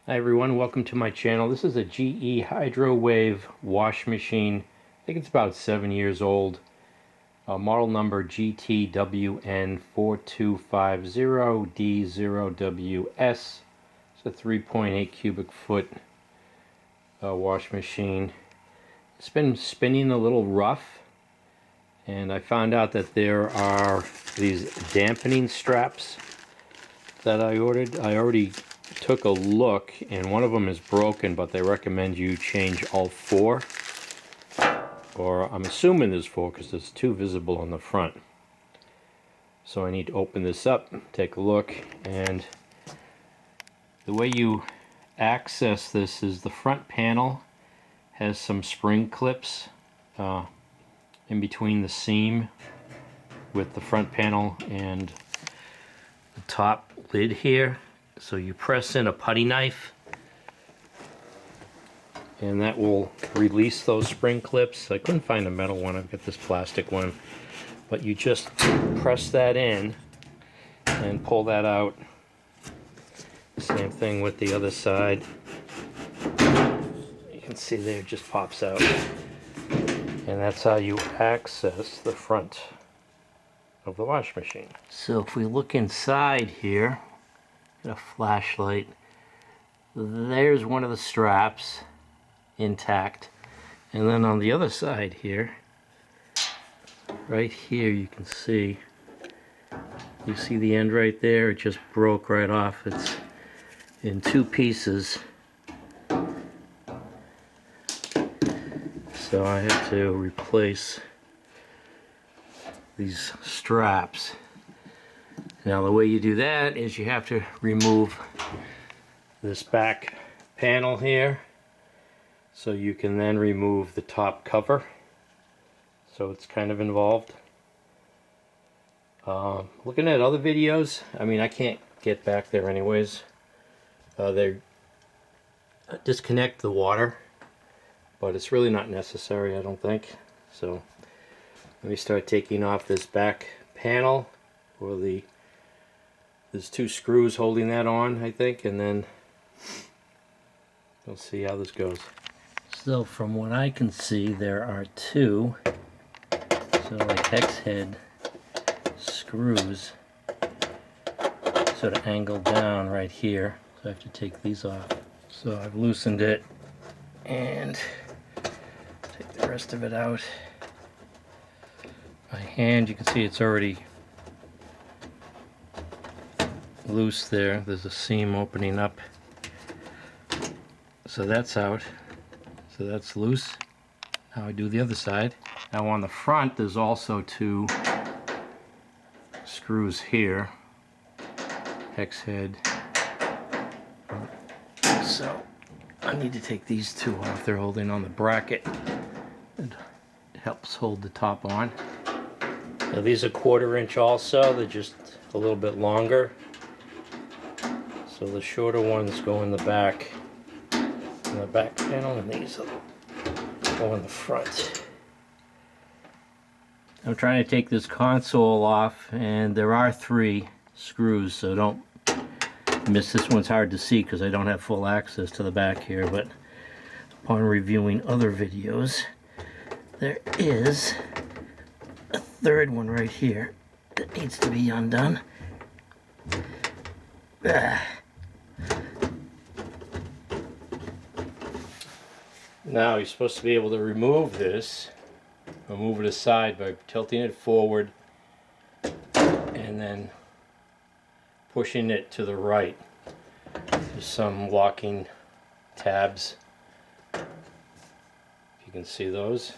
Hi everyone, welcome to my channel. This is a GE Hydrowave wash machine. I think it's about 7 years old. Model number GTWN4250D0WS. It's a 3.8 cubic foot wash machine. It's been spinning a little rough, and I found out that there are these dampening straps that I ordered. I already took a look, and one of them is broken, but they recommend you change all four, or I'm assuming there's four because there's two visible on the front. So I need to open this up, take a look, and the way you access this is the front panel has some spring clips in between the seam with the front panel and the top lid here. So you press in a putty knife and that will release those spring clips. I couldn't find a metal one, I've got this plastic one, but you just press that in and pull that out. Same thing with the other side. You can see there, it just pops out. And that's how you access the front of the wash machine. So if we look inside here, a flashlight, there's one of the straps intact, and then on the other side here, right here, you see the end right there. It just broke right off. It's in two pieces, so I had to replace these straps. Now the way you do that is you have to remove this back panel here, so you can then remove the top cover. So it's kind of involved. Looking at other videos, I mean, I can't get back there anyways. They disconnect the water, but it's really not necessary, I don't think. So let me start taking off this back panel, or there's two screws holding that on, I think, and then we'll see how this goes. So from what I can see, there are two like hex head screws sort of angled down right here. So I have to take these off. So I've loosened it and take the rest of it out. By hand, you can see it's already loose there. There's a seam opening up, so that's out, so that's loose. Now I do the other side. Now on the front there's also two screws here, hex head, so I need to take these two off. They're holding on the bracket. It helps hold the top on. Now these are 1/4 inch also. They're just a little bit longer. So the shorter ones go in the back panel, and these go in the front. I'm trying to take this console off, and there are 3 screws, so don't miss. This one's hard to see because I don't have full access to the back here, but upon reviewing other videos, there is a 3rd one right here that needs to be undone. Now you're supposed to be able to remove this, or move it aside by tilting it forward and then pushing it to the right. There's some locking tabs, if you can see those.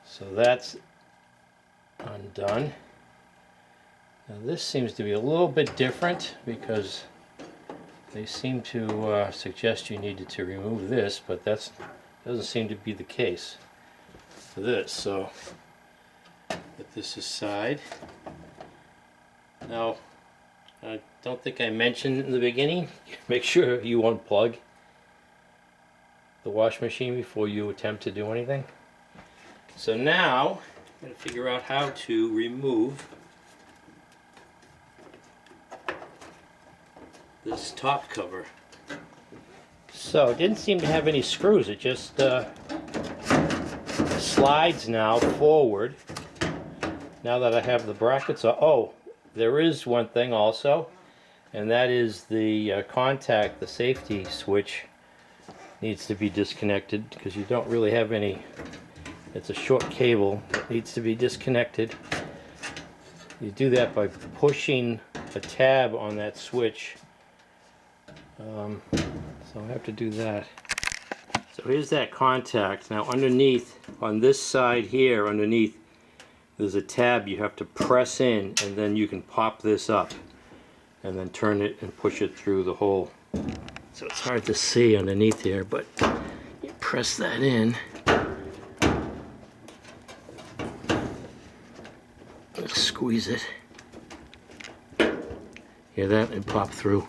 So that's undone. Now this seems to be a little bit different because they seem to suggest you needed to remove this, but that doesn't seem to be the case for this. So put this aside. Now, I don't think I mentioned in the beginning, make sure you unplug the wash machine before you attempt to do anything. So now I'm going to figure out how to remove this top cover. So it didn't seem to have any screws. It just slides now forward. Now that I have the brackets on. Oh, there is one thing also, and that is the contact, the safety switch needs to be disconnected because you don't really have any. It's a short cable. It needs to be disconnected. You do that by pushing a tab on that switch. So I have to do that. So here's that contact. Now underneath, on this side here, underneath, there's a tab you have to press in, and then you can pop this up and then turn it and push it through the hole. So it's hard to see underneath here, but you press that in. Squeeze it. Hear that? And pop through.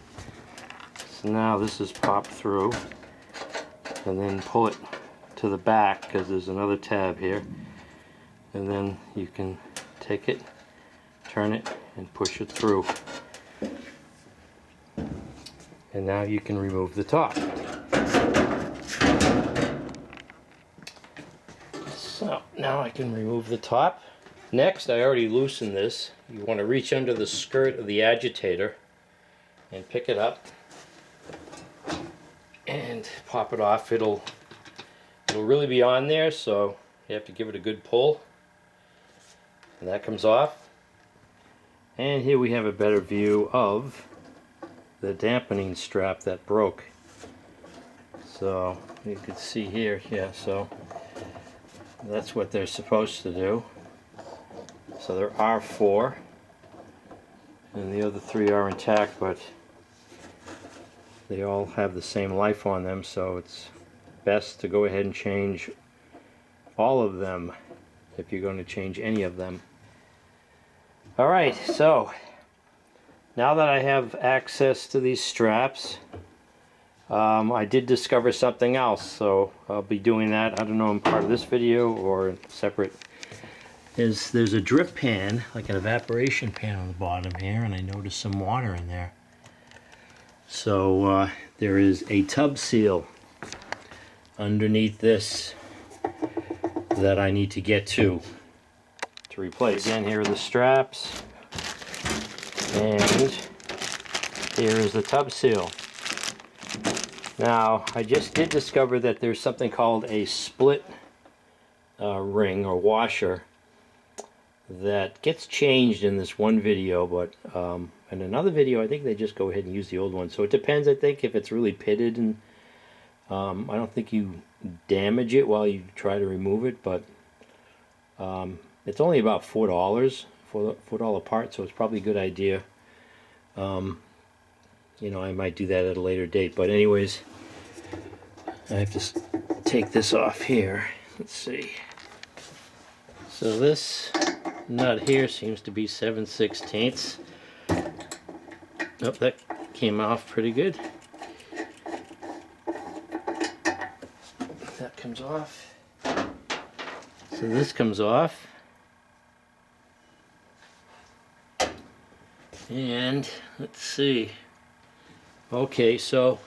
So now this is popped through, and then pull it to the back because there's another tab here, and then you can take it, turn it, and push it through. And now you can remove the top. So now I can remove the top. Next, I already loosened this. You want to reach under the skirt of the agitator and pick it up and pop it off. It'll really be on there, so you have to give it a good pull. And that comes off. And here we have a better view of the dampening strap that broke. So you can see here, yeah, so that's what they're supposed to do. So there are 4, and the other 3 are intact, but they all have the same life on them, so it's best to go ahead and change all of them if you're going to change any of them. Alright, so now that I have access to these straps, I did discover something else, so I'll be doing that. I don't know in part of this video or separate. There's a drip pan, like an evaporation pan on the bottom here, and I noticed some water in there. So there is a tub seal underneath this that I need to get to replace. Again, here are the straps, and here is the tub seal. Now, I just did discover that there's something called a split ring or washer that gets changed in this one video, but in another video I think they just go ahead and use the old one. So it depends, I think, if it's really pitted, and I don't think you damage it while you try to remove it, but it's only about $4 part, so it's probably a good idea. You know, I might do that at a later date, but anyways, I have to take this off here. Let's see. So this nut here seems to be 7/16. Oh, that came off pretty good. That comes off. So this comes off. And let's see. Okay, so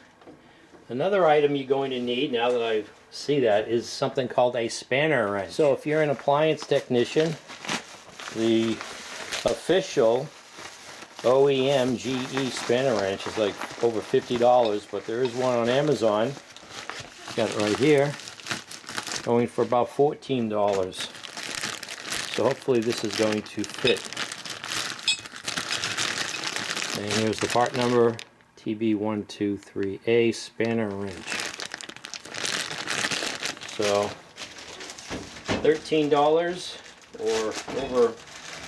another item you're going to need, now that I see that, is something called a spanner wrench. So if you're an appliance technician, the official OEM GE spanner wrench is like over $50, but there is one on Amazon, got it right here, going for about $14. So hopefully this is going to fit. And here's the part number, TB123A spanner wrench. So $13 or over,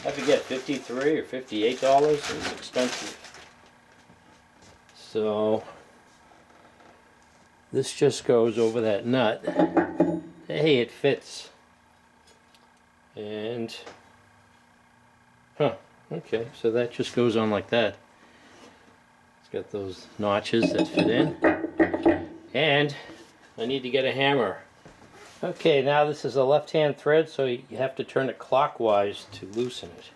I forget, $53 or $58 is expensive. So this just goes over that nut. Hey, it fits. And okay, so that just goes on like that. It's got those notches that fit in. And I need to get a hammer. Okay, now this is a left-hand thread, so you have to turn it clockwise to loosen it.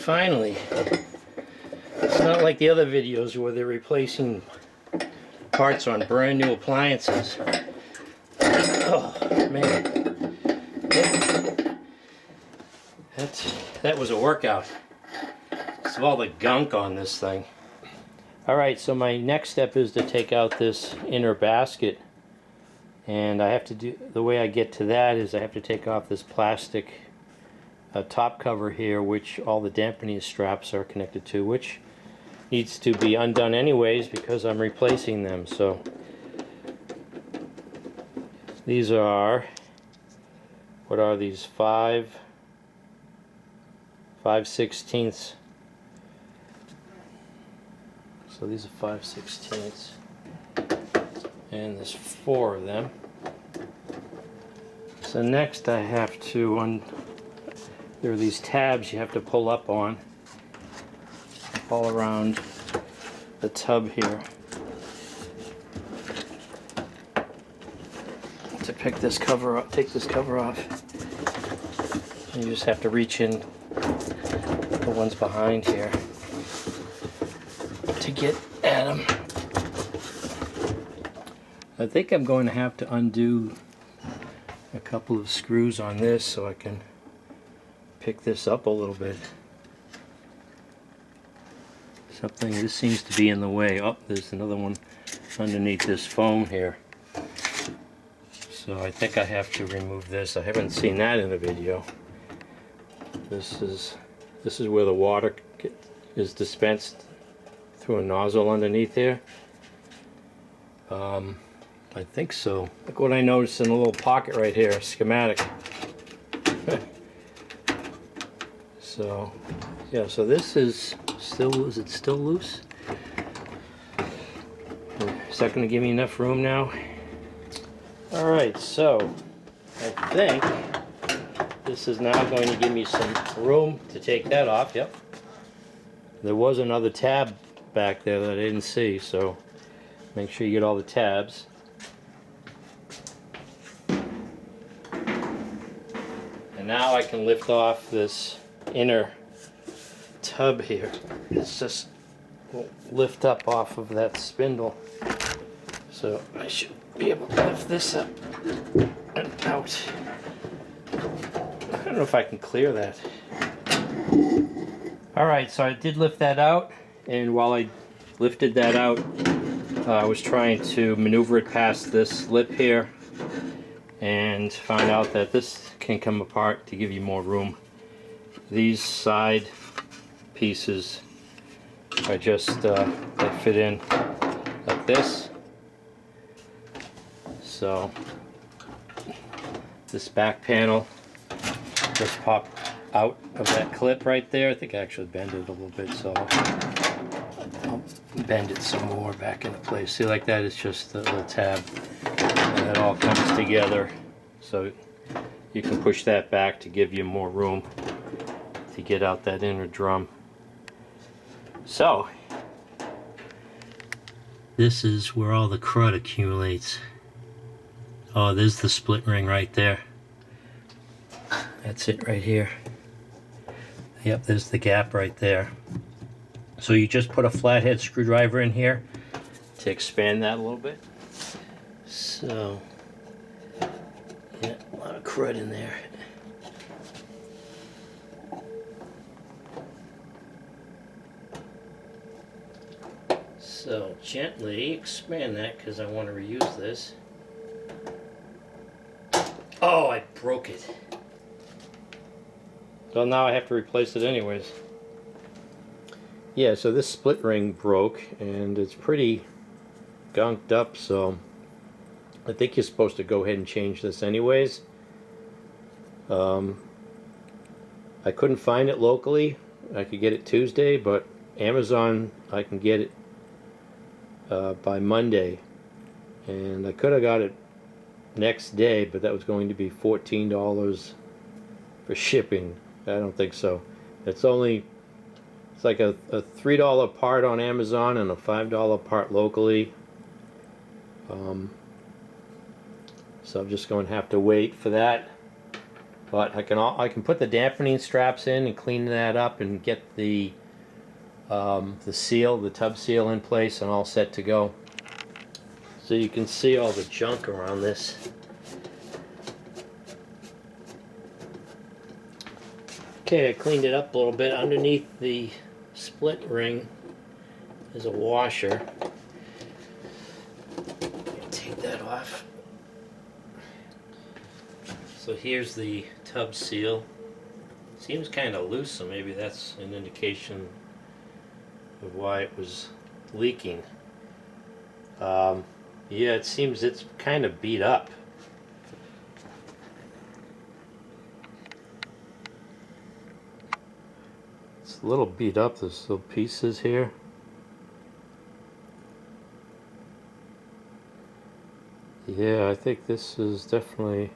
finally. It's not like the other videos where they're replacing parts on brand new appliances. Oh man, that was a workout. It's all the gunk on this thing. Alright, so my next step is to take out this inner basket, and I have to do, the way I get to that is I have to take off this plastic top cover here, which all the dampening straps are connected to, which needs to be undone anyways because I'm replacing them. So these are, what are these, 5/16. So these are 5/16, and there's 4 of them. So next I have to, there are these tabs you have to pull up on all around the tub here to pick this cover up, take this cover off. You just have to reach in the ones behind here to get at them. I think I'm going to have to undo a couple of screws on this so I can pick this up a little bit. This seems to be in the way. Oh, there's another one underneath this foam here. So I think I have to remove this. I haven't seen that in a video. This is where the water is dispensed through a nozzle underneath here. I think so. Look what I noticed in a little pocket right here, schematic. So, yeah, so this is still, is it still loose? Is that going to give me enough room now? Alright, so I think this is now going to give me some room to take that off. Yep. There was another tab back there that I didn't see, so make sure you get all the tabs. And now I can lift off this inner tub here. It's just won't lift up off of that spindle. So I should be able to lift this up and out. I don't know if I can clear that. Alright, so I did lift that out, and while I lifted that out, I was trying to maneuver it past this lip here and found out that this can come apart to give you more room. These side pieces are just they fit in like this. So this back panel just popped out of that clip right there. I think I actually bent it a little bit, so I'll bend it some more back into place. See, like that, it's just a little tab, and it all comes together. So you can push that back to give you more room to get out that inner drum. So this is where all the crud accumulates. Oh, there's the split ring right there. That's it right here. Yep, there's the gap right there. So you just put a flathead screwdriver in here to expand that a little bit. So, yeah, a lot of crud in there. So gently expand that because I want to reuse this. Oh, I broke it. Well, now I have to replace it anyways. Yeah, so this split ring broke and it's pretty gunked up, so I think you're supposed to go ahead and change this anyways. I couldn't find it locally. I could get it Tuesday, but Amazon I can get it by Monday, and I could have got it next day, but that was going to be $14 for shipping. I don't think so. It's like a $3 part on Amazon and a $5 part locally. So I'm just going to have to wait for that. But I can put the dampening straps in and clean that up and get the seal, the tub seal in place and all set to go. So you can see all the junk around this. Okay, I cleaned it up a little bit. Underneath the split ring is a washer. Take that off. So here's the tub seal. Seems kind of loose, so maybe that's an indication of why it was leaking. Yeah, it seems it's kind of beat up. It's a little beat up, there's little pieces here. Yeah, I think this is definitely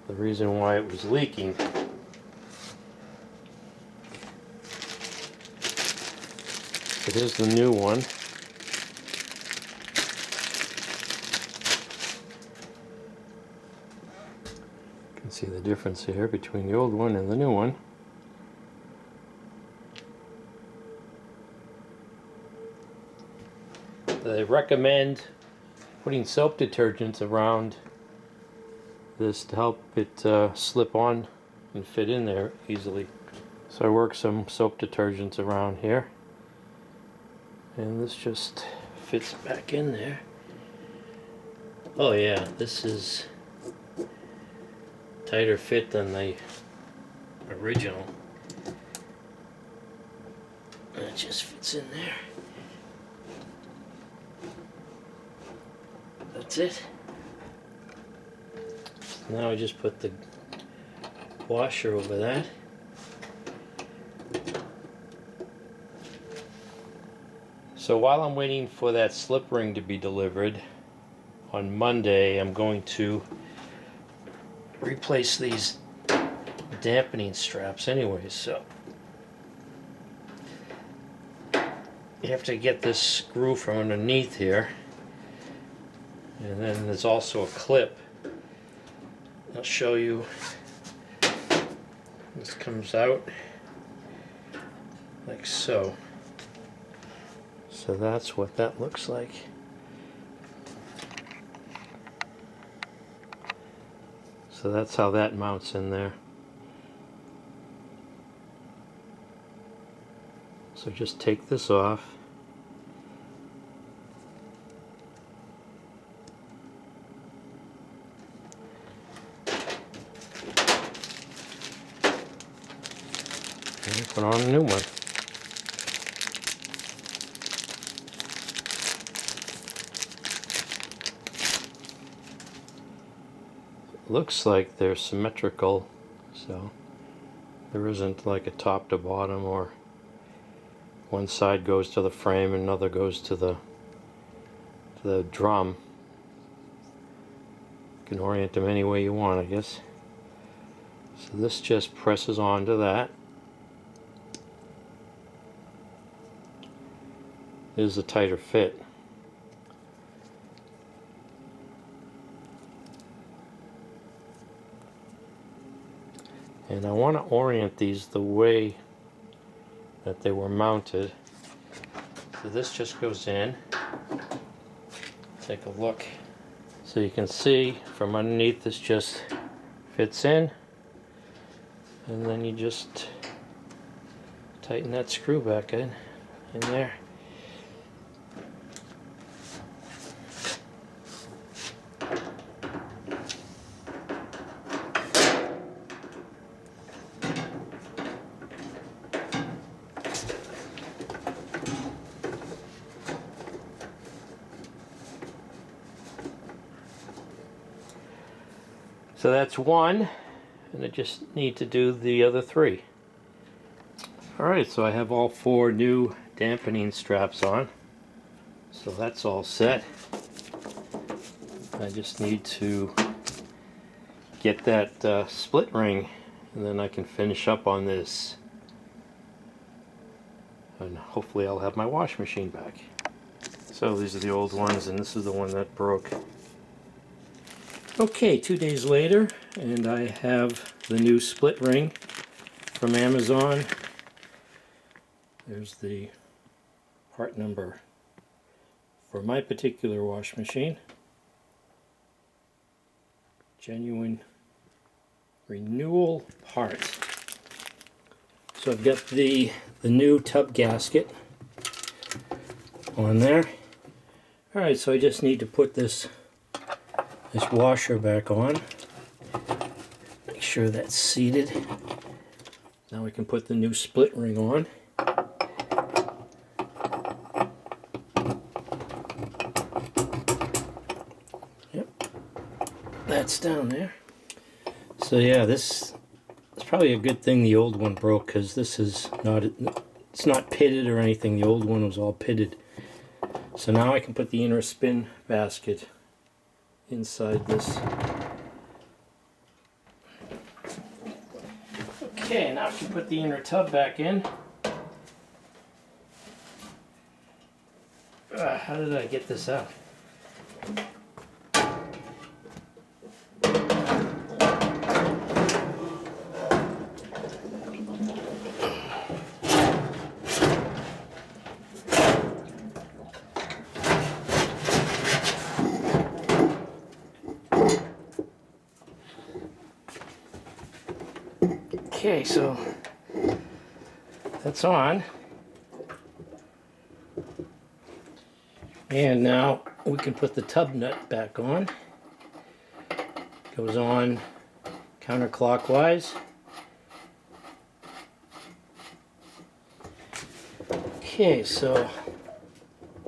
the reason why it was leaking. It is the new one. You can see the difference here between the old one and the new one. They recommend putting soap detergents around this to help it slip on and fit in there easily. So I work some soap detergents around here, and this just fits back in there. Oh yeah, this is tighter fit than the original. And it just fits in there. That's it. Now I just put the washer over that. So while I'm waiting for that slip ring to be delivered on Monday, I'm going to replace these dampening straps anyways. So you have to get this screw from underneath here. And then there's also a clip. I'll show you. This comes out like so. So that's what that looks like. So that's how that mounts in there. So just take this off. And put on a new one. It looks like they're symmetrical, so there isn't like a top to bottom, or one side goes to the frame and another goes to the drum. You can orient them any way you want, I guess. So this just presses onto that. Is a tighter fit. And I want to orient these the way that they were mounted. So this just goes in. Take a look. So you can see from underneath this just fits in. And then you just tighten that screw back in there. So that's one, and I just need to do the other three. Alright, so I have all four new dampening straps on. So that's all set. I just need to get that split ring, and then I can finish up on this. And hopefully I'll have my wash machine back. So these are the old ones, and this is the one that broke. Okay, 2 days later, and I have the new split ring from Amazon. There's the part number for my particular wash machine. Genuine renewal parts. So I've got the new tub gasket on there. Alright, so I just need to put this washer back on. Make sure that's seated. Now we can put the new split ring on. Yep, that's down there. So yeah, it's probably a good thing the old one broke, because this is it's not pitted or anything. The old one was all pitted. So now I can put the inner spin basket inside this. Okay, now I can put the inner tub back in. How did I get this out? Okay, so that's on. And now we can put the tub nut back on. Goes on counterclockwise. Okay, so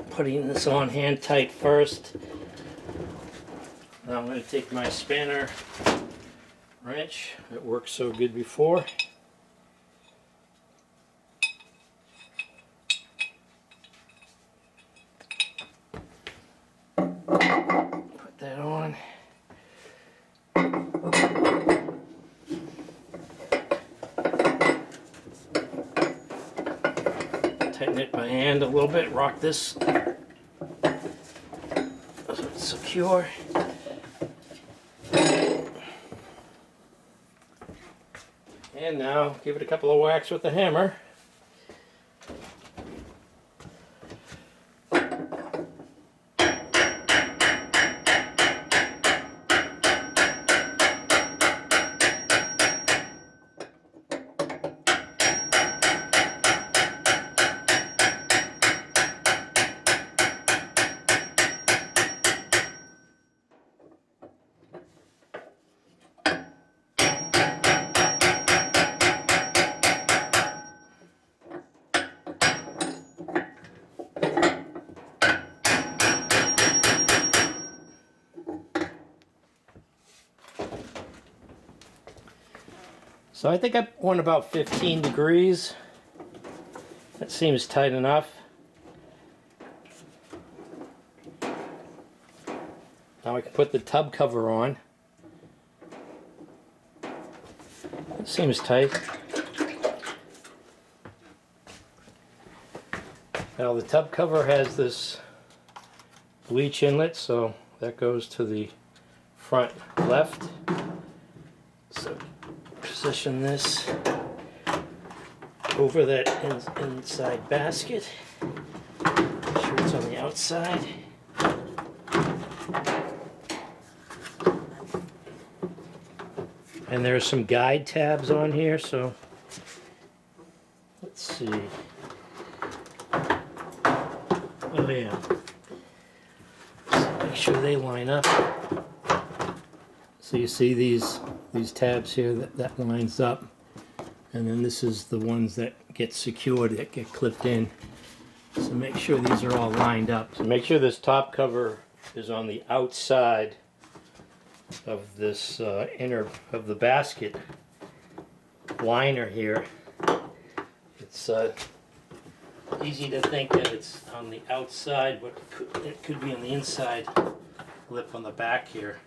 putting this on hand tight first. Now I'm going to take my spanner wrench that worked so good before. Put that on. Tighten it by hand a little bit, rock this so it's secure. And now give it a couple of whacks with the hammer. So I think I went about 15 degrees. That seems tight enough. Now I can put the tub cover on. It seems tight. Now the tub cover has this bleach inlet, so that goes to the front left. So position this over that inside basket. Make sure it's on the outside. And there's some guide tabs on here, so let's see. Oh yeah. So make sure they line up. So you see these tabs here that lines up, and then this is the ones that get secured, that get clipped in. So make sure these are all lined up. So make sure this top cover is on the outside of this inner of the basket liner here. It's easy to think that it's on the outside, but it could be on the inside lip on the back here.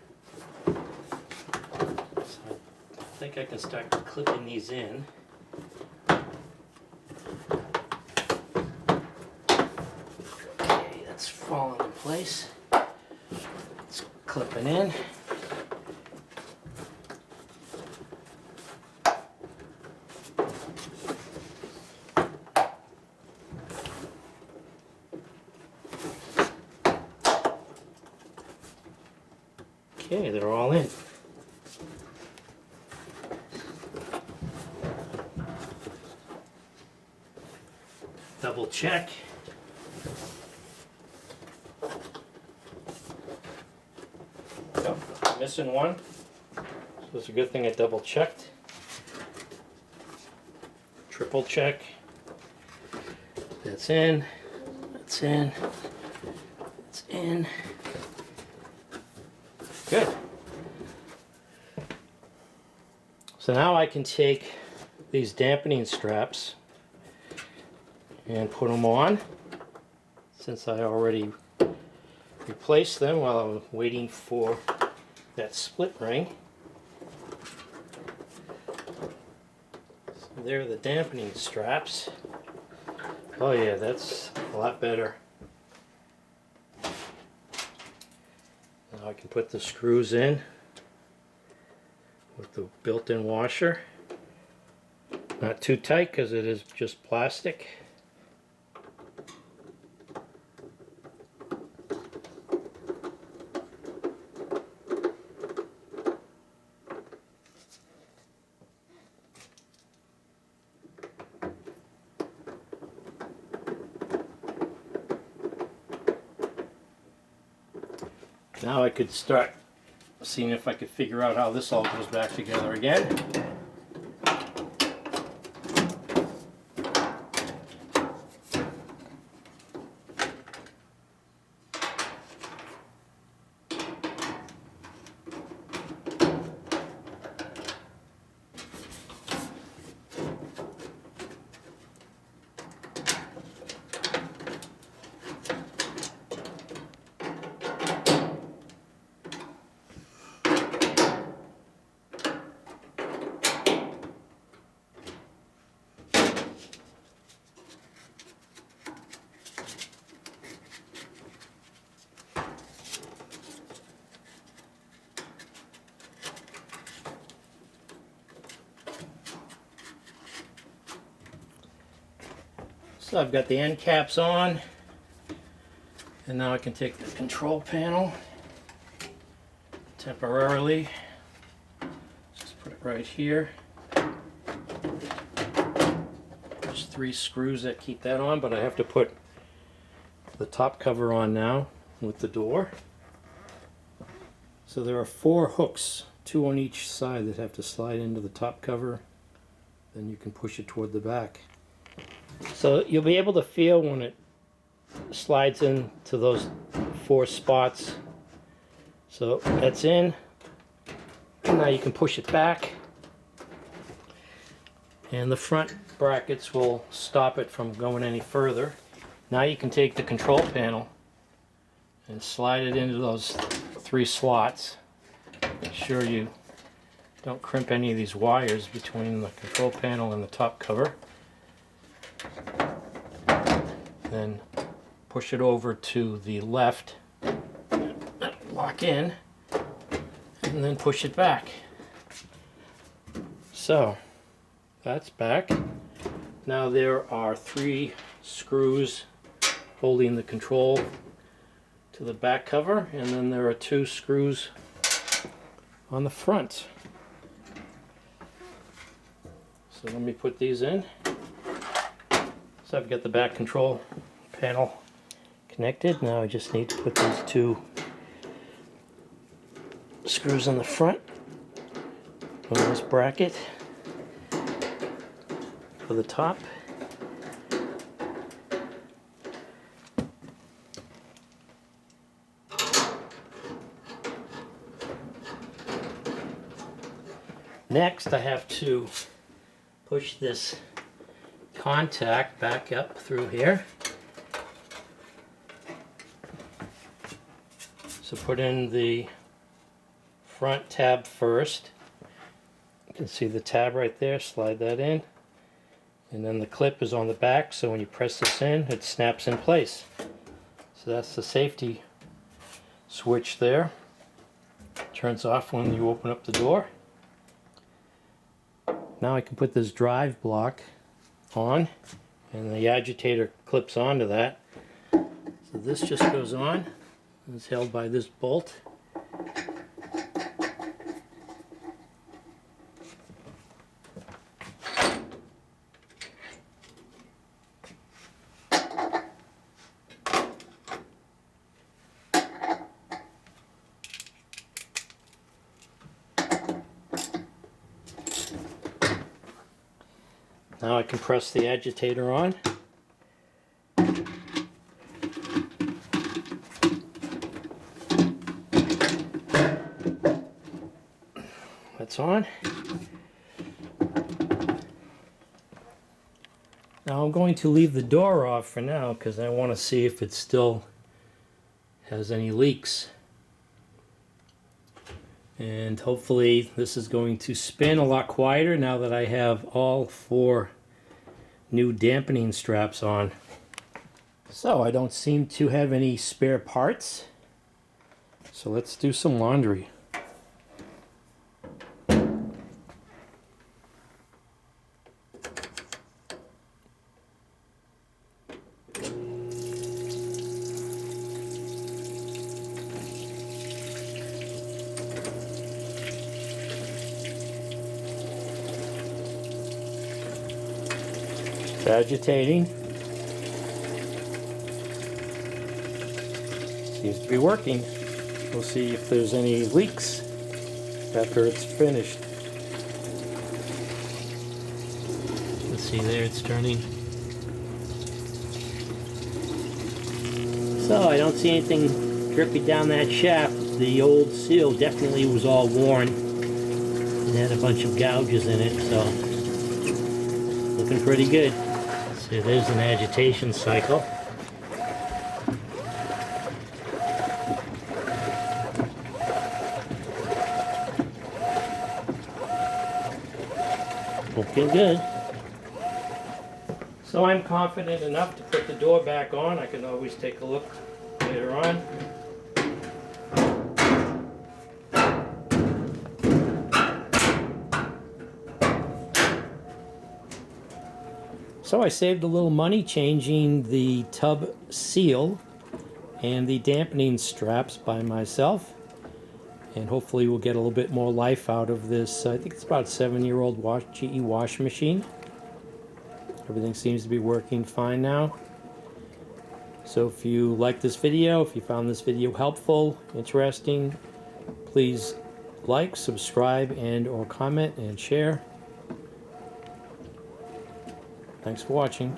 So I think I can start clipping these in. Okay, that's falling in place. It's clipping in. Okay, they're all in. Double check. Oh, missing one. So it's a good thing I double checked. Triple check. That's in. That's in. That's in. Good. So now I can take these dampening straps and put them on, since I already replaced them while I was waiting for that split ring. So there are the dampening straps. Oh yeah, that's a lot better. Now I can put the screws in with the built-in washer. Not too tight because it is just plastic. Now I could start seeing if I could figure out how this all goes back together again. So I've got the end caps on, and now I can take the control panel temporarily, just put it right here. There's 3 screws that keep that on, but I have to put the top cover on now with the door. So there are 4 hooks, 2 on each side, that have to slide into the top cover. Then you can push it toward the back. So you'll be able to feel when it slides into those 4 spots. So that's in. Now you can push it back. And the front brackets will stop it from going any further. Now you can take the control panel and slide it into those 3 slots. Make sure you don't crimp any of these wires between the control panel and the top cover. Then push it over to the left, lock in, and then push it back. So that's back. Now there are 3 screws holding the control to the back cover, and then there are 2 screws on the front. So let me put these in. So I've got the back control panel connected. Now I just need to put these 2 screws on the front of this bracket for the top. Next I have to push this contact back up through here. So put in the front tab first. You can see the tab right there, slide that in. And then the clip is on the back, so when you press this in, it snaps in place. So that's the safety switch there. Turns off when you open up the door. Now I can put this drive block on, and the agitator clips onto that. So this just goes on. It's held by this bolt. Now I can press the agitator on. That's on. Now I'm going to leave the door off for now because I want to see if it still has any leaks. And hopefully this is going to spin a lot quieter now that I have all 4 new dampening straps on. So I don't seem to have any spare parts. So let's do some laundry. Agitating. Seems to be working. We'll see if there's any leaks after it's finished. Let's see there, it's turning. So I don't see anything dripping down that shaft. The old seal definitely was all worn. It had a bunch of gouges in it, so looking pretty good. So there's an agitation cycle. Looking good. So I'm confident enough to put the door back on. I can always take a look later on. So I saved a little money changing the tub seal and the dampening straps by myself, and hopefully we'll get a little bit more life out of this. I think it's about a 7-year-old GE washing machine. Everything seems to be working fine now. So if you like this video, if you found this video helpful, interesting, please like, subscribe, and or comment and share. Thanks for watching.